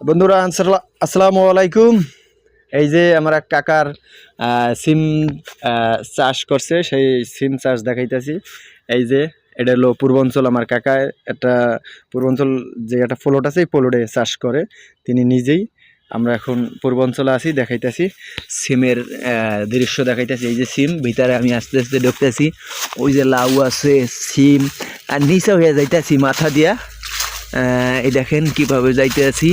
বন্ধুরা আসসালামু আলাইকুম। এই যে আমার এক কাকার সিম চাষ করছে, সেই সিম চাষ দেখাইতেছি। এই যে এটা হলো পূর্বাঞ্চল, আমার কাকা একটা পূর্বাঞ্চল যে একটা প্লট আছে, এই প্লটে চাষ করে তিনি নিজেই। আমরা এখন পূর্বাঞ্চলে আছি, দেখাইতেছি সিমের দৃশ্য দেখাইতেছি। এই যে সিম, ভিতরে আমি আস্তে আস্তে ঢুকতেছি। ওই যে লাউ আছে, সিম, আর নিচে হয়ে যাইতেছি মাথা দিয়া। এই দেখেন কিভাবে যাইতে আছি।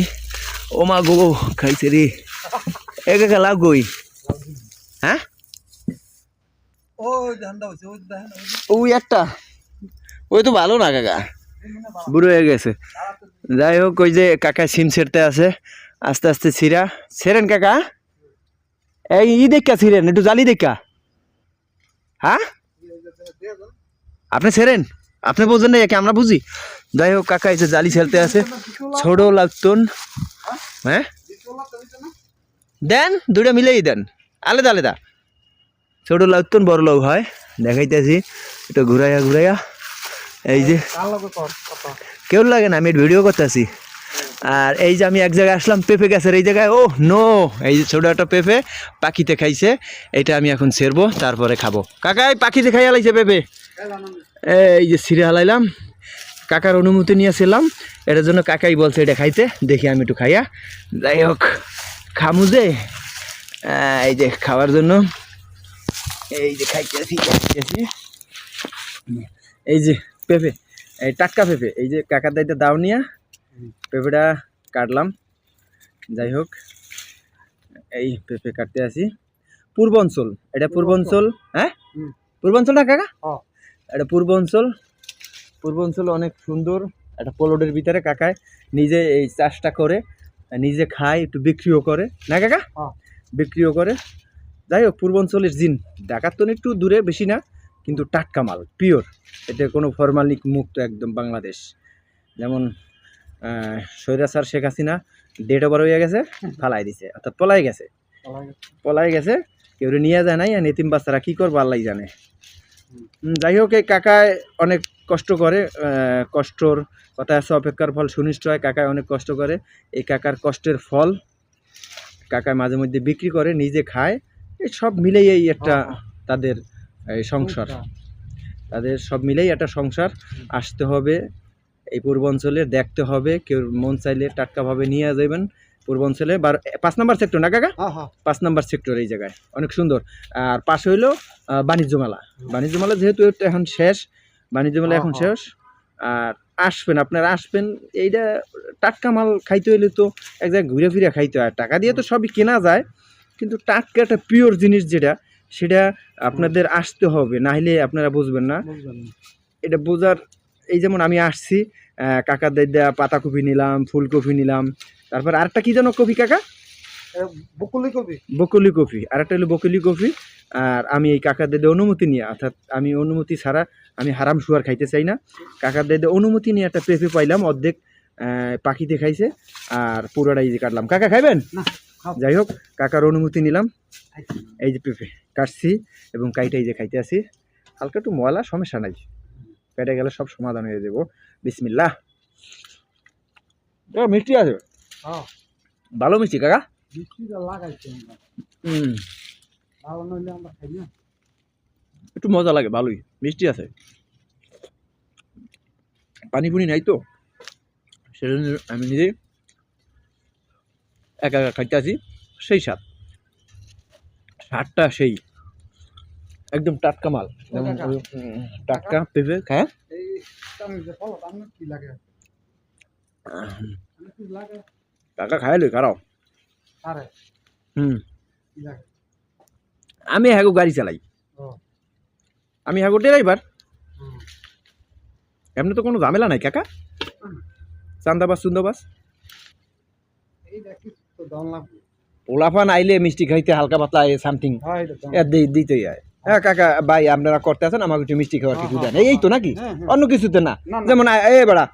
ও মা গো, খাইছে রে একা লাভ গই। হ্যাঁ, ওই একটা, ওই তো ভালো না কাকা, বুড়ো হয়ে গেছে। যাই হোক, ওই যে কাকা সিম ছেড়তে আছে, আস্তে আস্তে ছেড়েন কাকা। এই দেখা ছিলেন, একটু জালি দেখা। হ্যাঁ, আপনি ছেড়েন, আপনি বোঝেন না, একে আমরা বুঝি। যাই হোক, কাকা এসে জালি ছেড়তে আছে, ছোট লাগতন। হ্যাঁ, দেন দুইটা মিলেই দেন, আলাদা আলাদা। ছোট লাগতন বড় লাউ হয়, দেখাইতেছি একটু ঘুরাইয়া। এই যে কেউ লাগে না, আমি ভিডিও করতেছি। আর এই যে আমি এক জায়গায় আসলাম, পেঁপে গাছের এই জায়গায়। ও নো, এই যে ছোট একটা পেঁপে পাখিতে খাইছে, এটা আমি এখন ছেড়বো, তারপরে খাবো। কাকা এই পাখিতে খাইয়া লাইছে পেঁপে, এই যে ছিঁড়ে হালাইলাম। কাকার অনুমতি নিয়েছিলাম, এটার জন্য কাকাই বলছে এটা খাইতে, দেখি আমি একটু খাইয়া। যাই হোক, খামু যে, এই যে খাওয়ার জন্য এই যে খাইতেছি। এই যে পেঁপে, এই টাটকা পেঁপে, এই যে কাকার দায়িত্ব দাও নিয়া পেঁপেটা কাটলাম। যাই হোক, এই পেঁপে কাটতে আসি। পূর্বাঞ্চল, এটা পূর্বাঞ্চল। হ্যাঁ, পূর্বাঞ্চল না কাকা, এটা পূর্বাঞ্চল অনেক সুন্দর একটা প্লটের ভিতরে কাকায় নিজে এই চাষটা করে, নিজে খায়, একটু বিক্রিও করে না কাকা, বিক্রিও করে। যাই হোক, পূর্বাঞ্চলের জিন, ঢাকার তো একটু দূরে, বেশি না, কিন্তু টাটকা মাল, পিওর। এতে কোনো ফরমালিক মুক্ত একদম বাংলাদেশ। যেমন স্বৈরাচার শেখ হাসিনা ডেট ওভার হয়ে গেছে, ফালাই দিছে, অর্থাৎ পলাই গেছে, কেউ নিয়ে যায় নাই। আর এতিম বাচ্চারা কী করবো আল্লাহ জানে। যাই হোক, এই কাকায় অনেক কষ্ট করে, কষ্টর কথা আছে, অপেক্ষার ফল সুনিষ্ট হয়। কাকায় অনেক কষ্ট করে, এই কাকার কষ্টের ফল কাকায় মাঝে মধ্যে বিক্রি করে, নিজে খায়। এই সব মিলেই এই একটা তাদের এই সংসার, তাদের সব মিলেই একটা সংসার। আসতে হবে এই পূর্বাঞ্চলে, দেখতে হবে। কেউ মন চাইলে টাটকাভাবে নিয়ে যাবেন পূর্বাঞ্চলে। 5 নম্বর সেক্টর না কাকা, 5 নম্বর সেক্টর, এই জায়গায় অনেক সুন্দর। আর পাশে হইলো বাণিজ্য মেলা যেহেতু এখন শেষ, বাণিজ্য মেলা এখন শেষ। আর আপনারা আসবেন, এইটা টাটকা মাল খাইতে হইলে তো এক জায়গায় ঘুরে ফিরে খাইতে হয়। টাকা দিয়ে তো সবই কেনা যায়, কিন্তু টাটকা একটা পিওর জিনিস যেটা, সেটা আপনাদের আসতে হবে, না হলে আপনারা বুঝবেন না। এটা বোঝার, এই যেমন আমি আসছি, কাকার দাইদা পাতাকপি নিলাম, ফুলকপি নিলাম, তারপর আরেকটা কি জানো কপি কাকা, বকুলি কপি, আর একটা হলো বকুলি কপি। আর আমি এই কাকার দাইদা অনুমতি নিয়ে, অর্থাৎ আমি অনুমতি ছাড়া আমি হারাম শুয়ার খাইতে চাই না। কাকার দাইদা অনুমতি নিয়ে একটা পেঁপে পাইলাম, অর্ধেক পাখিতে খাইছে, আর পুরোটাই যে কাটলাম। কাকা খাইবেন? যাই হোক, কাকার অনুমতি নিলাম, এই যে পেঁপে কাটছি এবং কাইটাই যে খাইতে আসি। হালকা একটু ময়লা, সমস্যা নাই, পেটে গেলে সব সমাধান হয়ে যাবো। বিসমিল্লাহ। মিষ্টি আছে, ভালো মিষ্টি কাকা। একটু মজা লাগে, ভালোই মিষ্টি আছে। পানি পুনি নাই তো, সেজন্য আমি নিজে একা একা খাইতে আসি। সেই স্বাদটা সেই একদম টাটকা মাল, টাটকা পেঁপে। হ্যাঁ, কাকা খাইলে খারাও। আমি হ্যাগো গাড়ি চালাই, আমি হ্যাগো ড্রাইভার। এমনি তো কোনো ঝামেলা নাই কাকা, চান্দাবাস চুন্দাবাস। ওলাফান আইলে মিষ্টি খাইতে হালকা পাতলা সামথিং দিতেই হয়। হ্যাঁ কাকা, ভাই আপনারা করতে আছেন, আমাকে একটু মিষ্টি খাওয়ার কিছু দেন, এই তো নাকি, অন্য কিছুতে না। যেমন এ বেড়া,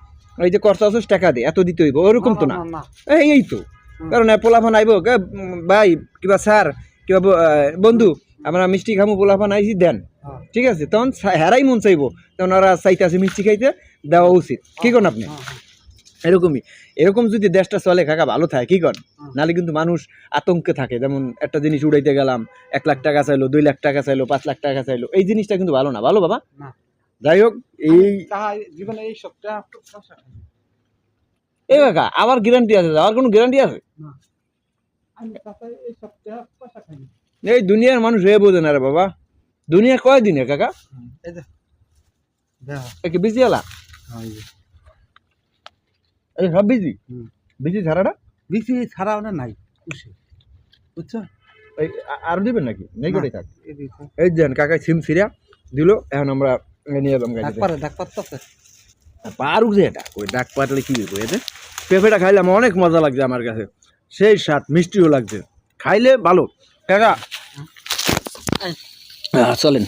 এই যে খরচা আছে টাকা দিয়ে এত দিতে হইব, ওরকম তো না। এই তো কারণ পোলাফান আইব, ভাই কিবা স্যার কিবা বন্ধু আমরা মিষ্টি খামু, পোলাফান আইসি দেন, ঠিক আছে। তখন হেরাই মন চাইবো, তখন ওরা চাইতে আছে মিষ্টি খাইতে, দেওয়া উচিত। কি করেন আপনি? এরকমই এরকম যদি দেশটা চলে কাকা ভালো থাকে কি কর, নাহলে কিন্তু মানুষ আতঙ্কে থাকে। যেমন একটা জিনিস উড়াইতে গেলাম, 1 লাখ টাকা চাইলো, 2 লাখ টাকা চাইলো, 5 লাখ টাকা চাইলো, এই জিনিসটা কিন্তু ভালো না। ভালো বাবা? যাই হোক, এই জীবনে এই সপ্তাহ এই কাকা আবার গ্যারান্টি আছে? যাওয়ার কোনো গ্যারান্টি আছে? এই সপ্তাহ পয়সা খাই। এই দুনিয়ার মানুষ হয়ে বোঝে না রে বাবা। দুনিয়া কয় দিনের কাকা? এই যে কি বিজি আলা? এই সব বিজি? বিজি ছাড়াটা? বিসি ছাড়া ওনা নাই খুশি, বুঝছো? এই আর দিবেন নাকি? নেই করে থাক। এই দেন কাকা সিম ফিরা দিল, এখন আমরা নিয়ে এলাম গাড়িতে। ডাক পারতেছে পারুক যে এটা, ওই ডাক পাতলে কি হইব? এতে পেঁপেটা খাইলাম, অনেক মজা লাগছে আমার কাছে, সেই স্বাদ, মিষ্টিও লাগছে, খাইলে ভালো কাকা। চলেন।